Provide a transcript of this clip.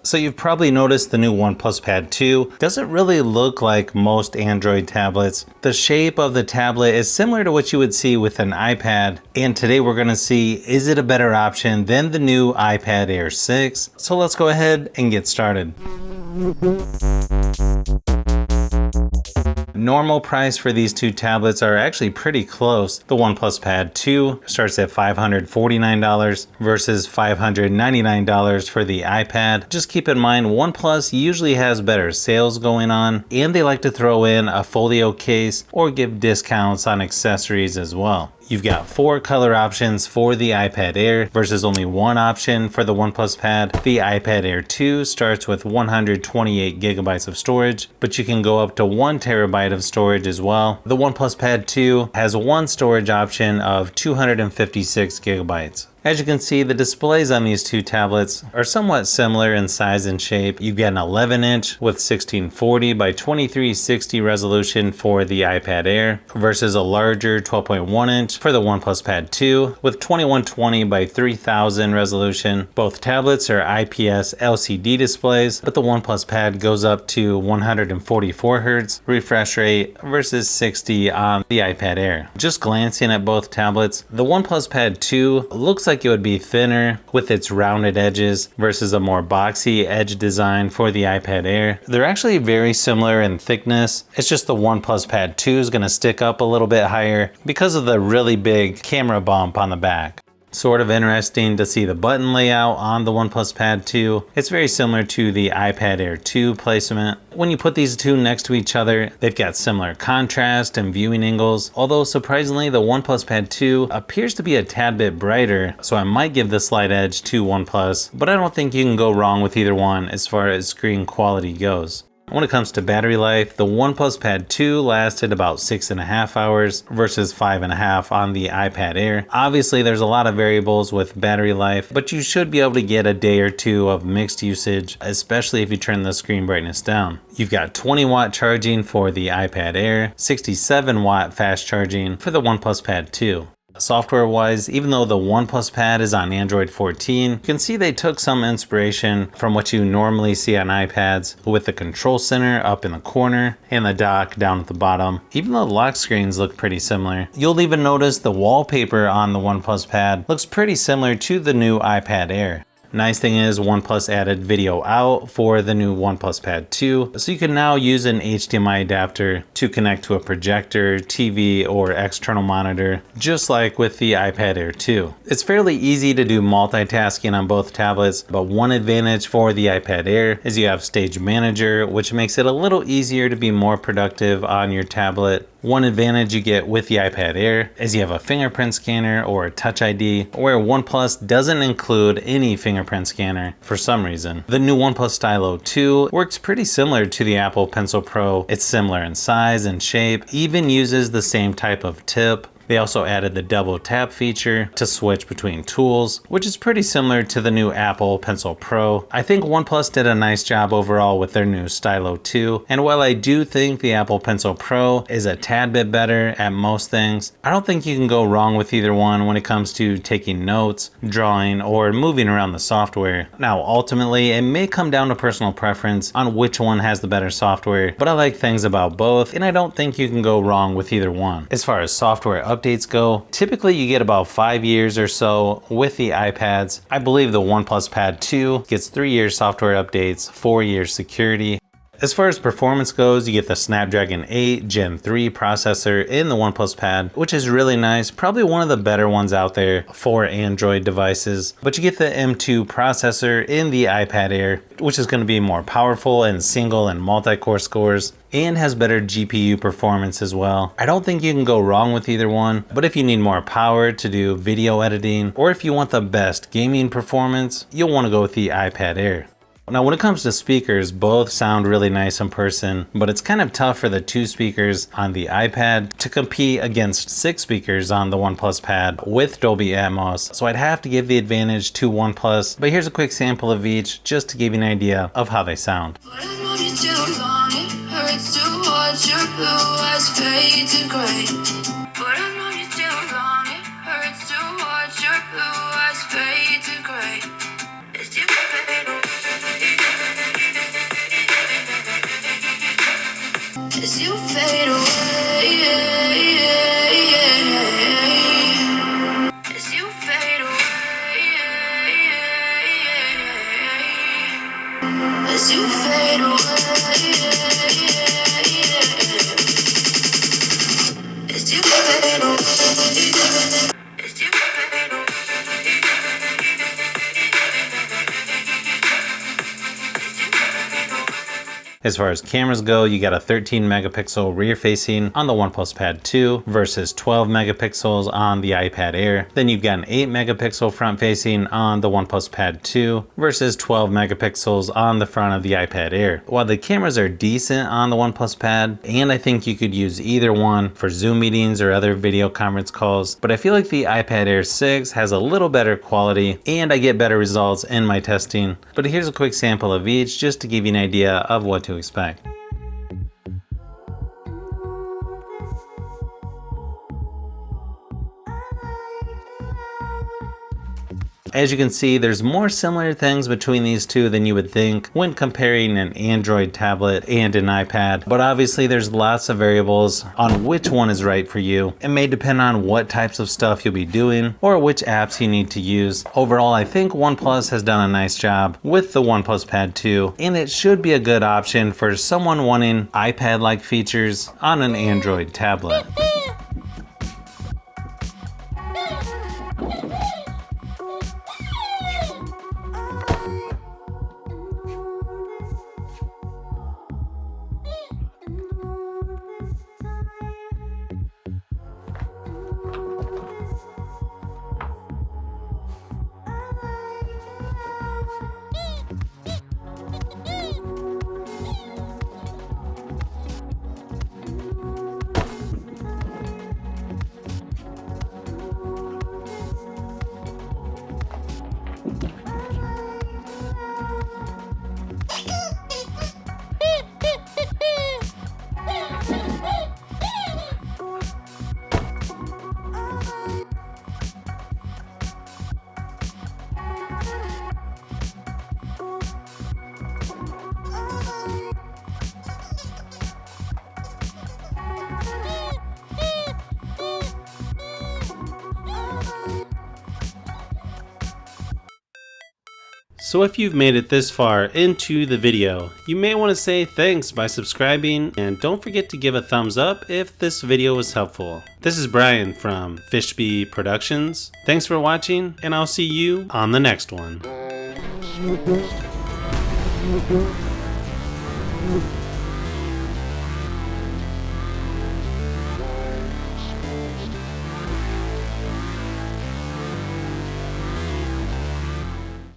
So you've probably noticed the new OnePlus Pad 2 doesn't really look like most Android tablets. The shape of the tablet is similar to what you would see with an iPad, and today we're going to see, is it a better option than the new iPad Air 6? So let's go ahead and get started. Normal price for these two tablets are actually pretty close. The OnePlus Pad 2 starts at $549 versus $599 for the iPad. Just keep in mind, OnePlus usually has better sales going on, and they like to throw in a folio case or give discounts on accessories as well. You've got 4 color options for the iPad Air versus only 1 option for the OnePlus Pad. The iPad Air 2 starts with 128 gigabytes of storage, but you can go up to 1 terabyte of storage as well. The OnePlus Pad 2 has one storage option of 256 gigabytes. As you can see, the displays on these two tablets are somewhat similar in size and shape. You've got an 11-inch with 1640 by 2360 resolution for the iPad Air versus a larger 12.1-inch for the OnePlus Pad 2 with 2120 by 3000 resolution. Both tablets are IPS LCD displays, but the OnePlus Pad goes up to 144 Hz refresh rate versus 60 on the iPad Air. Just glancing at both tablets, the OnePlus Pad 2 looks like it would be thinner with its rounded edges versus a more boxy edge design for the iPad Air. They're actually very similar in thickness. It's just the OnePlus Pad 2 is going to stick up a little bit higher because of the really big camera bump on the back. Sort of interesting to see the button layout on the OnePlus Pad 2. It's very similar to the iPad Air 2 placement. When you put these two next to each other, they've got similar contrast and viewing angles, although surprisingly the OnePlus Pad 2 appears to be a tad bit brighter, so I might give the slight edge to OnePlus, but I don't think you can go wrong with either one as far as screen quality goes. When it comes to battery life, the OnePlus Pad 2 lasted about 6.5 hours versus 5.5 on the iPad Air. Obviously, there's a lot of variables with battery life, but you should be able to get a day or two of mixed usage, especially if you turn the screen brightness down. You've got 20-watt charging for the iPad Air, 67-watt fast charging for the OnePlus Pad 2. Software-wise, even though the OnePlus Pad is on Android 14, you can see they took some inspiration from what you normally see on iPads, with the control center up in the corner and the dock down at the bottom. Even though the lock screens look pretty similar, you'll even notice the wallpaper on the OnePlus Pad looks pretty similar to the new iPad Air. Nice thing is OnePlus added video out for the new OnePlus Pad 2, so you can now use an HDMI adapter to connect to a projector, TV, or external monitor, just like with the iPad Air 2. It's fairly easy to do multitasking on both tablets, but one advantage for the iPad Air is you have Stage Manager, which makes it a little easier to be more productive on your tablet. One advantage you get with the iPad Air is you have a fingerprint scanner or a Touch ID, where OnePlus doesn't include any fingerprint scanner for some reason. The new OnePlus Stylo 2 works pretty similar to the Apple Pencil Pro. It's similar in size and shape, even uses the same type of tip. They also added the double tap feature to switch between tools, which is pretty similar to the new Apple Pencil Pro. I think OnePlus did a nice job overall with their new Stylo 2, and while I do think the Apple Pencil Pro is a tad bit better at most things, I don't think you can go wrong with either one when it comes to taking notes, drawing, or moving around the software. Now, ultimately, it may come down to personal preference on which one has the better software, but I like things about both, and I don't think you can go wrong with either one. As far as software updates go, typically you get about 5 years or so with the iPads. I believe the OnePlus Pad 2 gets 3 years software updates, 4 years security. As far as performance goes, you get the Snapdragon 8 Gen 3 processor in the OnePlus Pad, which is really nice, probably one of the better ones out there for Android devices. But you get the M2 processor in the iPad Air, which is going to be more powerful in single and multi-core scores, and has better GPU performance as well. I don't think you can go wrong with either one, but if you need more power to do video editing, or if you want the best gaming performance, you'll want to go with the iPad Air. Now, when it comes to speakers, both sound really nice in person, but it's kind of tough for the 2 speakers on the iPad to compete against 6 speakers on the OnePlus Pad with Dolby Atmos, so I'd have to give the advantage to OnePlus, but here's a quick sample of each just to give you an idea of how they sound. as you fade away, as you fade away, as you fade away, as you fade away. As far as cameras go, you got a 13 megapixel rear facing on the OnePlus Pad 2 versus 12 megapixels on the iPad Air. Then you've got an 8 megapixel front facing on the OnePlus Pad 2 versus 12 megapixels on the front of the iPad Air. While the cameras are decent on the OnePlus Pad, and I think you could use either one for Zoom meetings or other video conference calls, but I feel like the iPad Air 6 has a little better quality and I get better results in my testing. But here's a quick sample of each just to give you an idea of what to expect. As you can see, there's more similar things between these two than you would think when comparing an Android tablet and an iPad, but obviously there's lots of variables on which one is right for you. It may depend on what types of stuff you'll be doing or which apps you need to use. Overall, I think OnePlus has done a nice job with the OnePlus Pad 2, and it should be a good option for someone wanting iPad-like features on an Android tablet. So if you've made it this far into the video, you may want to say thanks by subscribing, and don't forget to give a thumbs up if this video was helpful. This is Brian from Fishbee Productions. Thanks for watching, and I'll see you on the next one.